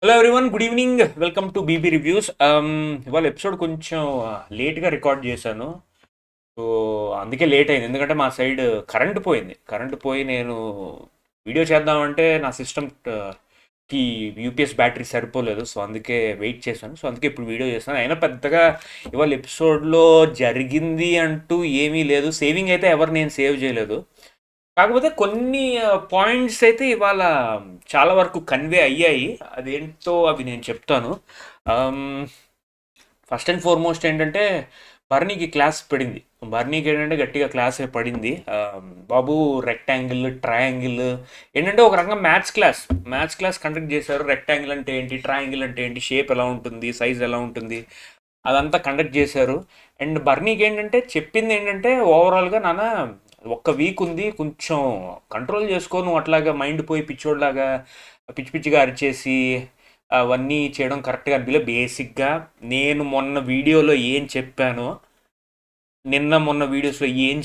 Hello everyone, good evening. Welcome to BB reviews. ఇవాళ episode కొంచెం లేట్గా రికార్డ్ చేశాను. సో అందుకే లేట్ అయింది, ఎందుకంటే మా సైడ్ కరెంట్ పోయి నేను వీడియో చేద్దామంటే నా సిస్టమ్ కి యూపీఎస్ బ్యాటరీ సరిపోలేదు. సో అందుకే వెయిట్ చేశాను. సో అందుకే ఇప్పుడు వీడియో చేస్తాను. అయినా పెద్దగా ఇవాళ ఎపిసోడ్లో జరిగింది అంటూ ఏమీ లేదు. సేవింగ్ అయితే ఎవరు నేను సేవ్ చేయలేదు. కాకపోతే కొన్ని పాయింట్స్ అయితే ఇవాళ చాలా వరకు కన్వే అయ్యాయి. అదేంటో అవి నేను చెప్తాను. ఫస్ట్ అండ్ ఫార్మోస్ట్ ఏంటంటే, బర్నీకి క్లాస్ పడింది. బర్నీకి ఏంటంటే గట్టిగా క్లాసే పడింది. బాబు, రెక్టాంగిల్, ట్రయాంగిల్ ఏంటంటే ఒక రకంగా మ్యాథ్స్ క్లాస్ కండక్ట్ చేశారు. రెక్టాంగిల్ అంటే ఏంటి, ట్రయాంగిల్ అంటే ఏంటి, షేప్ ఎలా ఉంటుంది, సైజ్ ఎలా ఉంటుంది, అదంతా కండక్ట్ చేశారు. అండ్ బర్నీకి ఏంటంటే చెప్పింది ఏంటంటే ఓవరాల్గా, నాన్న ఒక్క వీక్ ఉంది, కొంచెం కంట్రోల్ చేసుకో, నువ్వు అట్లాగా మైండ్ పోయి పిచ్చోడ్లాగా పిచ్చి పిచ్చిగా అరిచేసి అవన్నీ చేయడం కరెక్ట్గా అనిపించలే. బేసిక్గా నేను మొన్న వీడియోస్లో ఏం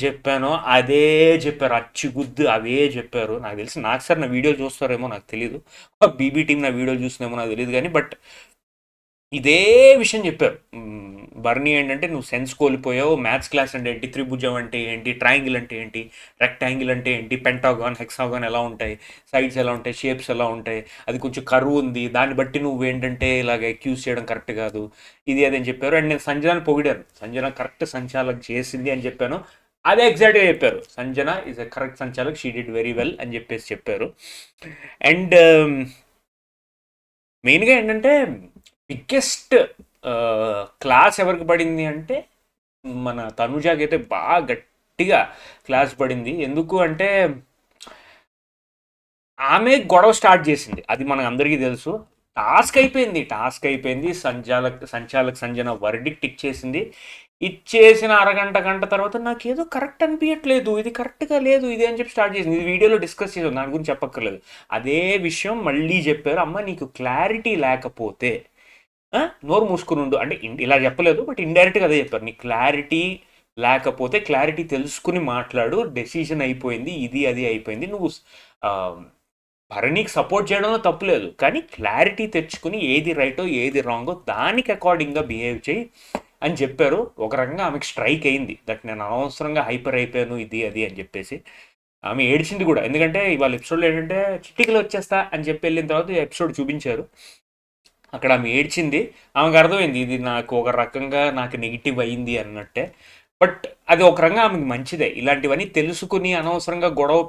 చెప్పానో అదే చెప్పారు. అచ్చుగుద్దు అవే చెప్పారు. నాకు సార్ నా వీడియోలు చూస్తారేమో నాకు తెలియదు, బీబీ టీం నా వీడియోలు చూస్తున్నామో నాకు తెలియదు, కానీ బట్ ఇదే విషయం చెప్పారు. బర్నీ ఏంటంటే, నువ్వు సెన్స్ కోల్పోయావు. మ్యాథ్స్ క్లాస్ అంటే ఏంటి, త్రిభుజం అంటే ఏంటి, ట్రయాంగిల్ అంటే ఏంటి, రెక్టాంగిల్ అంటే ఏంటి, పెంటాగాన్, హెక్సాగాన్ ఎలా ఉంటాయి, సైడ్స్ ఎలా ఉంటాయి, షేప్స్ ఎలా ఉంటాయి, అది కొంచెం కరువు ఉంది, దాన్ని బట్టి నువ్వు ఏంటంటే ఇలాగ అక్యూజ్ చేయడం కరెక్ట్ కాదు, ఇది అదని చెప్పారు. అండ్ నేను సంజనాని పొగిడాను. సంజన కరెక్ట్ సంచాలక్ చేసింది అని చెప్పాను. అదే ఎగ్జాక్ట్గా చెప్పారు. Sanjana is a correct sanchalak, she did very well అని చెప్పారు. అండ్ మెయిన్గా ఏంటంటే, బిగ్గెస్ట్ క్లాస్ ఎవరికి పడింది అంటే, మన తనుజాకి అయితే బాగా గట్టిగా క్లాస్ పడింది. ఎందుకు అంటే, ఆమె గొడవ స్టార్ట్ చేసింది, అది మనకు అందరికీ తెలుసు. టాస్క్ అయిపోయింది. సంచాలక్ సంజన వర్డిక్ట్ ఇచ్చేసిన గంట తర్వాత నాకేదో కరెక్ట్ అనిపించట్లేదు, ఇది కరెక్ట్గా లేదు, ఇది అని చెప్పి స్టార్ట్ చేసింది. ఇది వీడియోలో డిస్కస్ చేసాం, దాని గురించి చెప్పక్కర్లేదు. అదే విషయం మళ్ళీ చెప్పారు. అమ్మ, నీకు క్లారిటీ లేకపోతే నోరు మూసుకుని ఉండు అంటే, ఇలా చెప్పలేదు, బట్ ఇండైరెక్ట్గా అదే చెప్పారు. నీ క్లారిటీ లేకపోతే క్లారిటీ తెలుసుకుని మాట్లాడు. డెసిషన్ అయిపోయింది, ఇది అది అయిపోయింది. నువ్వు భరణికి సపోర్ట్ చేయడంలో తప్పులేదు, కానీ క్లారిటీ తెచ్చుకుని ఏది రైటో ఏది రాంగో దానికి అకార్డింగ్గా బిహేవ్ చేయి అని చెప్పారు. ఒక రకంగా ఆమెకు స్ట్రైక్ అయింది, దట్ నేను అనవసరంగా హైపర్ అయిపోయాను, ఇది అది అని చెప్పేసి. ఆమె ఏడ్చింది కూడా, ఎందుకంటే ఇవాళ ఎపిసోడ్లో ఏంటంటే చిట్టికలు వచ్చేస్తా అని చెప్పి వెళ్ళిన తర్వాత ఎపిసోడ్ చూపించారు. అక్కడ ఆమె ఏడ్చింది. ఆమెకు అర్థమైంది ఇది నాకు ఒక రకంగా నాకు నెగిటివ్ అయింది అన్నట్టే. బట్ అది ఒక రకంగా ఆమెకు మంచిదే. ఇలాంటివన్నీ తెలుసుకుని అనవసరంగా గొడవలు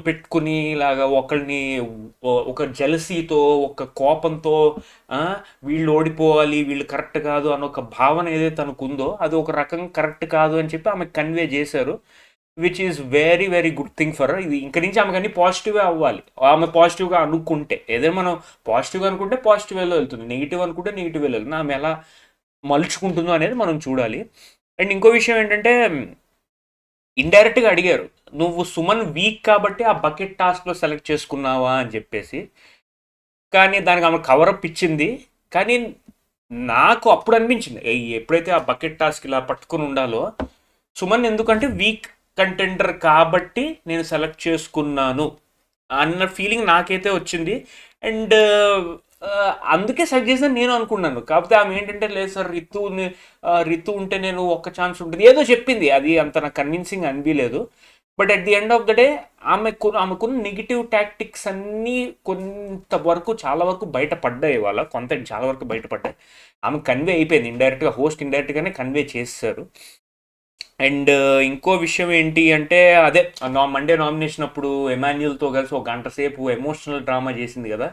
పెట్టుకుని ఇలాగా ఒకరిని ఒక జలసీతో, ఒక కోపంతో, వీళ్ళు ఓడిపోవాలి, వీళ్ళు కరెక్ట్ కాదు అన్న ఒక భావన ఏదైతే తనకు ఉందో, అది ఒక రకంగా కరెక్ట్ కాదు అని చెప్పి ఆమె కన్వే చేశారు. Which is very very good thing for ఇది. ఇంక నుంచి ఆమెకు అన్ని పాజిటివే అవ్వాలి. ఆమె పాజిటివ్గా అనుకుంటే, ఏదైనా మనం పాజిటివ్గా అనుకుంటే పాజిటివ్ వేలో వెళ్తుంది, నెగిటివ్ అనుకుంటే నెగిటివ్ వేలో వెళ్తుంది. ఆమె ఎలా మలుచుకుంటుందో అనేది మనం చూడాలి. అండ్ ఇంకో విషయం ఏంటంటే, ఇండైరెక్ట్గా అడిగారు, నువ్వు సుమన్ వీక్ కాబట్టి ఆ బకెట్ టాస్క్లో సెలెక్ట్ చేసుకున్నావా అని చెప్పేసి. కానీ దానికి ఆమె కవరప్ ఇచ్చింది. కానీ నాకు అప్పుడు అనిపించింది, ఎప్పుడైతే ఆ బకెట్ టాస్క్ ఇలా పట్టుకుని ఉండాలో, సుమన్ ఎందుకంటే వీక్ కంటెండర్ కాబట్టి నేను సెలెక్ట్ చేసుకున్నాను అన్న ఫీలింగ్ నాకైతే వచ్చింది. అండ్ అందుకే సెలెక్ట్ చేసిన నేను అనుకున్నాను. కాకపోతే ఆమె ఏంటంటే, లేదు సార్, రితు ఉంటే నేను ఒక్క ఛాన్స్ ఉంటుంది ఏదో చెప్పింది, అది అంత నాకు కన్విన్సింగ్ అనిపించలేదు. But at the end of the day ఆమెకున్న నెగిటివ్ టాక్టిక్స్ అన్నీ కొంతవరకు, చాలా వరకు బయటపడ్డాయి. చాలా వరకు బయటపడ్డాయి. ఆమె కన్వే అయిపోయింది ఇండైరెక్ట్గా, హోస్ట్ ఇండైరెక్ట్గానే కన్వే చేస్తారు. అండ్ ఇంకో విషయం ఏంటి అంటే, అదే మండే నామినేషన్ అప్పుడు ఎమాన్యుల్తో కలిసి ఒక గంట సేపు ఎమోషనల్ డ్రామా చేసింది కదా.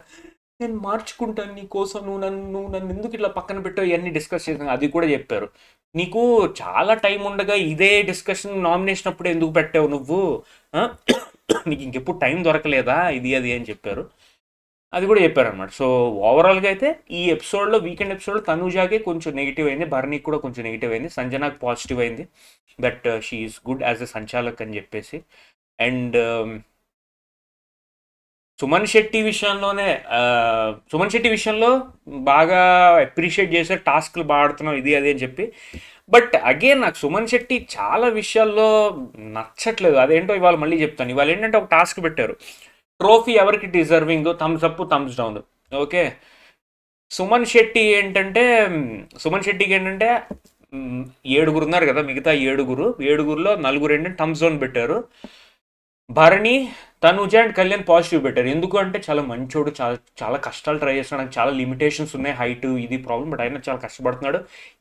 నేను మార్చుకుంటాను నీ కోసం, నువ్వు నన్ను ఎందుకు ఇట్లా పక్కన పెట్టావు, ఇవన్నీ డిస్కస్ చేసాను. అది కూడా చెప్పారు. నీకు చాలా టైం ఉండగా ఇదే డిస్కషన్ నామినేషన్ అప్పుడు ఎందుకు పెట్టావు నువ్వు, ఆ? నీకు ఇంకెప్పుడు టైం దొరకలేదా, ఇది అది అని చెప్పారు. అది కూడా చెప్పారనమాట. సో ఓవరాల్గా అయితే ఈ ఎపిసోడ్లో, వీకెండ్ ఎపిసోడ్లో తనూజాకి కొంచెం నెగిటివ్ అయింది, భరణికి కూడా కొంచెం నెగిటివ్ అయింది, సంజనాకి పాజిటివ్ అయింది. That she is good as a sanchalak అని చెప్పేసి. అండ్ సుమన్ శెట్టి విషయంలో బాగా అప్రిషియేట్ చేశారు, టాస్క్లు బాగా ఆడుతున్నాం, ఇది అది అని చెప్పి. బట్ అగైన్ నాకు సుమన్ శెట్టి చాలా విషయాల్లో నచ్చట్లేదు. అదేంటో ఇవాళ మళ్ళీ చెప్తాను. ఇవాళ ఏంటంటే ఒక టాస్క్ పెట్టారు, ట్రోఫీ ఎవరికి deserving, thumbs up thumbs down. Okay. Suman Shetty ఏంటంటే సుమన్ శెట్టికి ఏంటంటే మ్, ఏడుగురు ఉన్నారు కదా, మిగతా ఏడుగురులో నలుగురు ఏంటంటే థమ్స్ డౌన్ పెట్టారు. భరణి, తనుజ అండ్ కళ్యాణ్ పాజిటివ్ పెట్టారు. ఎందుకు అంటే చాలా మంచోడు, చాలా చాలా కష్టాలు ట్రై చేస్తున్నాడు, నాకు చాలా లిమిటేషన్స్ ఉన్నాయి, హైట్ ఇది ప్రాబ్లం, బట్ అయినా చాలా కష్టపడుతున్నాడు,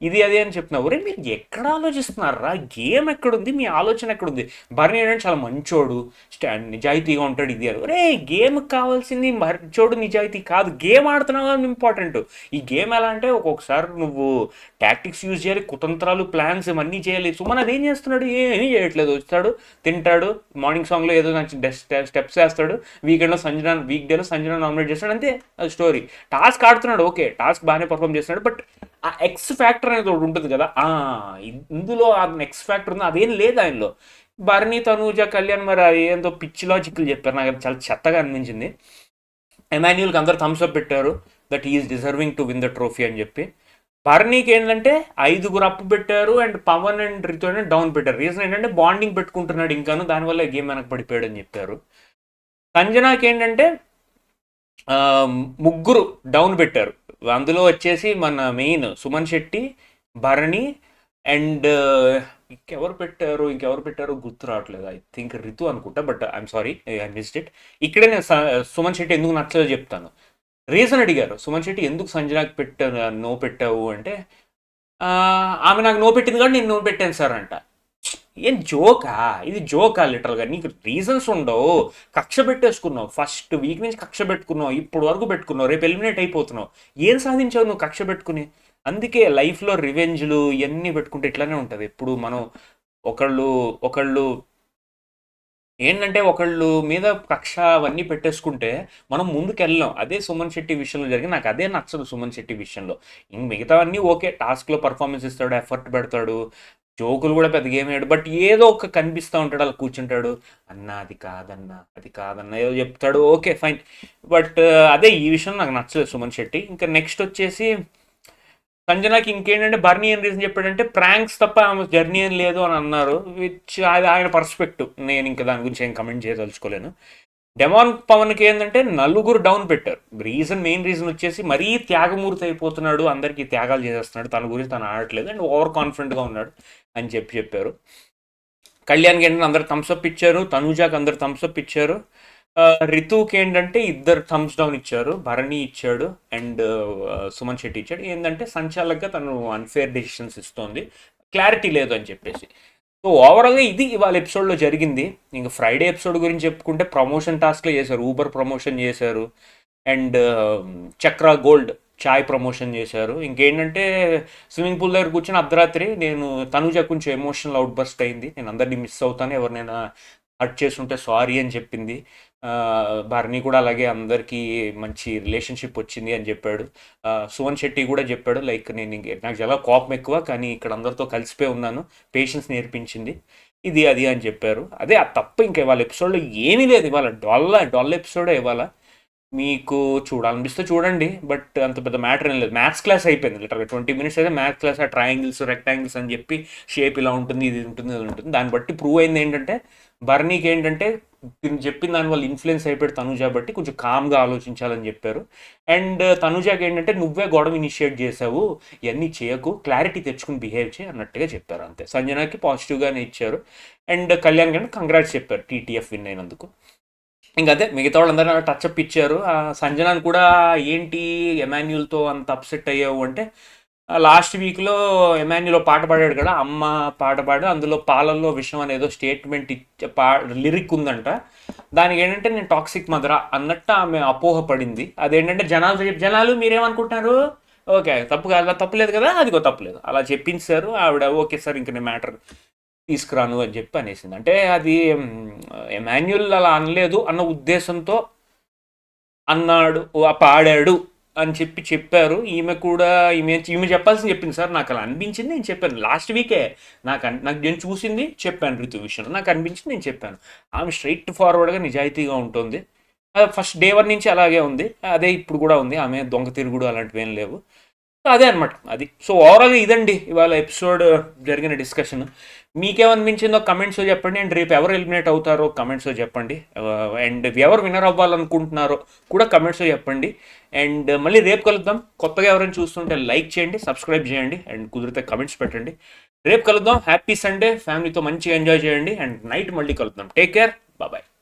ఇది అదే అని చెప్తున్నారు. ఒరే మీరు ఎక్కడ ఆలోచిస్తున్నారా, గేమ్ ఎక్కడుంది, మీ ఆలోచన ఎక్కడుంది? భరణి ఏంటంటే చాలా మంచోడు, నిజాయితీగా ఉంటాడు, ఇది అది. ఒరే గేమ్కి కావాల్సింది మంచోడు నిజాయితీ కాదు, గేమ్ ఆడుతున్నావు అని ఇంపార్టెంట్. ఈ గేమ్ ఎలా అంటే ఒక్కొక్కసారి నువ్వు టాక్టిక్స్ యూజ్ చేయాలి, కుతంత్రాలు ప్లాన్స్ ఇవన్నీ చేయాలి. సుమన్ అదేం చేస్తున్నాడు, ఏమీ చేయట్లేదు, వచ్చాడు తింటాడు, మార్నింగ్ సాంగ్లో ఏదో మంచి స్టెప్స్ వేస్తాడు, వీక్ డేలో సంజన నామినేట్ చేస్తాడు, అంతే అది స్టోరీ. టాస్క్ ఆడుతున్నాడు, ఓకే టాస్క్ బాగానే పర్ఫామ్ చేస్తున్నాడు, బట్ ఆ ఎక్స్ ఫ్యాక్టర్ అనేది ఒకటి ఉంటుంది కదా, ఇందులో ఆ ఎక్స్ ఫ్యాక్టర్ ఉంది, అదేం లేదు ఆయనలో. భరణి, తనూజ, కళ్యాణ్ మరి అది ఏందో పిచ్చి లాజిక్లు చెప్పారు, నాకు అది చాలా చెత్తగా అనిపించింది. ఎమాన్యుల్కి అందరు థమ్స్ అప్ పెట్టారు, that is deserving to win the trophy అని చెప్పి. భరణీకి ఏంటంటే ఐదుగురు అప్పు పెట్టారు and Pawan and Ritu down పెట్టారు. రీజన్ ఏంటంటే బాండింగ్ పెట్టుకుంటున్నాడు ఇంకాను, దానివల్ల గేమ్ వెనక్కి పడిపోయాడు అని చెప్పారు. సంజనాకి ఏంటంటే ఆ, ముగ్గురు డౌన్ పెట్టారు. అందులో వచ్చేసి మన మెయిన్ సుమన్ శెట్టి, భరణి అండ్ ఇంకెవరు పెట్టారు గుర్తు రావట్లేదు. ఐ థింక్ రితు అనుకుంటా, but I'm sorry I missed it. ఇక్కడే నేను సుమన్ శెట్టి ఎందుకు నచ్చలేదో చెప్తాను. రీజన్ అడిగారు, సుమన్ శెట్టి ఎందుకు సంజనాకి పెట్టాను నో పెట్టావు అంటే, "ఆ, ఆమె నాకు నో పెట్టింది కాబట్టి నేను నో పెట్టాను సార్" అంట. ఏం జోకా ఇది, జోకా లిటరల్గా? నీకు రీజన్స్ ఉండవు, కక్ష పెట్టేసుకున్నావు, ఫస్ట్ వీక్ నుంచి కక్ష పెట్టుకున్నావు, ఇప్పుడు వరకు పెట్టుకున్నావు, రేపు ఎలిమినేట్ అయిపోతున్నావు, ఏం సాధించావు నువ్వు కక్ష పెట్టుకుని? అందుకే లైఫ్లో రివెంజ్లు ఇవన్నీ పెట్టుకుంటే ఇట్లానే ఉంటుంది ఎప్పుడు. మనం ఒకళ్ళు ఒకళ్ళు ఏంటంటే ఒకళ్ళు మీద కక్ష అవన్నీ పెట్టేసుకుంటే మనం ముందుకు వెళ్ళాం. అదే సుమన్ శెట్టి విషయంలో జరిగింది, నాకు అదే నచ్చదు సుమన్ శెట్టి విషయంలో. ఇంక మిగతావన్నీ ఓకే, టాస్క్లో పర్ఫార్మెన్స్ ఇస్తాడు, ఎఫర్ట్ పెడతాడు, జోకులు కూడా పెద్దగా ఏమి వేయడు, బట్ ఏదో ఒక కనిపిస్తూ ఉంటాడు, అలా కూర్చుంటాడు, అన్న అది కాదన్న ఏదో చెప్తాడు, ఓకే ఫైన్. బట్ అదే ఈ విషయం నాకు నచ్చలేదు సుమన్ శెట్టి. ఇంకా నెక్స్ట్ వచ్చేసి సంజనాకి ఇంకేంటంటే బర్నీ ఏం రీజన్ చెప్పాడంటే ప్రాంక్స్ తప్ప ఆమె జర్నీ ఏం లేదు అని అన్నారు, విచ్ అది ఆయన పర్స్పెక్టివ్, నేను ఇంకా దాని గురించి ఏం కమెంట్ చేయదలుచుకోలేను. డెమాన్ పవన్కి ఏంటంటే నలుగురు డౌన్ పెట్టారు. మెయిన్ రీజన్ వచ్చేసి మరీ త్యాగమూర్తి అయిపోతున్నాడు, అందరికీ త్యాగాలు చేసేస్తున్నాడు, తన గురించి తను ఆడట్లేదు అండ్ ఓవర్ కాన్ఫిడెంట్గా ఉన్నాడు అని చెప్పారు. కళ్యాణ్కి ఏంటంటే అందరు థమ్స్అప్ ఇచ్చారు, తనూజాకి అందరు థమ్స్అప్ ఇచ్చారు. రితుకి ఏంటంటే ఇద్దరు థమ్స్ డౌన్ ఇచ్చారు, భరణి ఇచ్చాడు అండ్ సుమన్ శెట్టి ఇచ్చాడు. ఏంటంటే సంచాలకుగా తను అన్ఫేర్ డెసిషన్స్ ఇస్తోంది, క్లారిటీ లేదు అని చెప్పేసి. సో ఓవరాల్గా ఇది ఇవాళ ఎపిసోడ్లో జరిగింది. ఇంకా ఫ్రైడే ఎపిసోడ్ గురించి చెప్పుకుంటే ప్రమోషన్ టాస్క్లో చేశారు, ఊబర్ ప్రమోషన్ చేశారు అండ్ చక్ర గోల్డ్ చాయ్ ప్రమోషన్ చేశారు. ఇంకేంటంటే స్విమ్మింగ్ పూల్ దగ్గర కూర్చొని అర్ధరాత్రి నేను తనుజ కొంచెం ఎమోషనల్ అవుట్ బస్ట్ అయింది, నేను అందరినీ మిస్ అవుతాను, ఎవరినైనా హర్ట్ చేస్తుంటే సారీ అని చెప్పింది. భరణి కూడా అలాగే అందరికీ మంచి రిలేషన్షిప్ వచ్చింది అని చెప్పాడు. సువన్ శెట్టి కూడా చెప్పాడు, లైక్ నాకు చాలా కోపం ఎక్కువ కానీ ఇక్కడ అందరితో కలిసిపోయి ఉన్నాను, పేషెన్స్ నేర్పించింది, ఇది అది అని చెప్పారు. అదే ఆ తప్ప ఇంకా ఇవాళ ఎపిసోడ్లో ఏమీ లేదు, ఇవాళ డొల్ల ఎపిసోడే ఇవాళ. మీకు చూడాలనిపిస్తే చూడండి, బట్ అంత పెద్ద మ్యాటర్ ఏం లేదు, మ్యాథ్స్ క్లాస్ అయిపోయింది లిటరల్గా. 20 minutes అయితే మ్యాథ్స్ క్లాస్, ఆ ట్రయాంగిల్స్ రెక్టాంగిల్స్ అని చెప్పి షేప్ ఇలా ఉంటుంది, ఇది ఉంటుంది, అది ఉంటుంది, దాన్ని బట్టి ప్రూవ్ అయింది ఏంటంటే బర్నీకి ఏంటంటే తిను చెప్పిన దాని వల్ల ఇన్ఫ్లుయెన్స్ అయిపోయాడు తనుజా, బట్టి కొంచెం కామ్గా ఆలోచించాలని చెప్పారు. అండ్ తనుజాకి ఏంటంటే నువ్వే గొడవ ఇనిషియేట్ చేసావు, ఇవన్నీ చేయకు, క్లారిటీ తెచ్చుకుని బిహేవ్ చేయి అన్నట్టుగా చెప్పారు, అంతే. సంజనాకి పాజిటివ్గానే ఇచ్చారు అండ్ కళ్యాణ్ గారిని కంగ్రాట్స్ చెప్పారు టీటీఎఫ్ విన్ అయినందుకు. ఇంక అదే మిగతా వాళ్ళందరూ టచ్అప్ ఇచ్చారు. సంజనాన్ని కూడా ఏంటి ఎమాన్యుల్తో అంత అప్సెట్ అయ్యావు అంటే, లాస్ట్ వీక్లో ఎమాన్యుల్ పాట పాడాడు కదా, అమ్మ పాట పాడు, అందులో పాలల్లో విషయం అనేదో స్టేట్మెంట్ లిరిక్ ఉందంట, దానికి ఏంటంటే నేను టాక్సిక్ మదరా అన్నట్టు ఆమె అపోహ పడింది. అదేంటంటే జనాలు మీరేమనుకుంటున్నారు, ఓకే తప్పు కాదు, తప్పులేదు కదా, అదిగో తప్పులేదు, అలా చెప్పించారు ఆవిడ. ఓకే సార్ ఇంక నేను మ్యాటర్ తీసుకురాను అని చెప్పి అనేసింది. అంటే అది ఎమాన్యుల్ అలా అనలేదు అన్న ఉద్దేశంతో అన్నాడు, పాడాడు అని చెప్పారు. ఈమె కూడా ఈమె చెప్పాల్సింది చెప్పింది, సార్ నాకు అలా అనిపించింది నేను చెప్పాను, లాస్ట్ వీకే నాకు నేను చూసింది చెప్పాను, ఋతు విషయంలో నాకు అనిపించింది నేను చెప్పాను. ఆమె స్ట్రైట్ ఫార్వర్డ్గా నిజాయితీగా ఉంటుంది, ఫస్ట్ డే 1 నుంచి అలాగే ఉంది, అదే ఇప్పుడు కూడా ఉంది, ఆమె దొంగ తిరుగుడు అలాంటివి ఏం లేవు. అదే అనమాట అది. సో ఓవరాల్గా ఇదండి ఇవాళ ఎపిసోడ్ జరిగిన డిస్కషన్. మీకేమనిపించిందో కమెంట్స్లో చెప్పండి. అండ్ రేపు ఎవరు ఎలిమినేట్ అవుతారో కమెంట్స్లో చెప్పండి. అండ్ ఎవరు విన్నర్ అవ్వాలనుకుంటున్నారో కూడా కమెంట్స్లో చెప్పండి. అండ్ మళ్ళీ రేపు కలుద్దాం. కొత్తగా ఎవరైనా చూస్తుంటే లైక్ చేయండి, సబ్స్క్రైబ్ చేయండి, అండ్ కుదిరితే కమెంట్స్ పెట్టండి. రేపు కలుద్దాం. Happy Sunday. ఫ్యామిలీతో మంచిగా ఎంజాయ్ చేయండి. అండ్ నైట్ మళ్ళీ కలుద్దాం. Take care. బాయ్.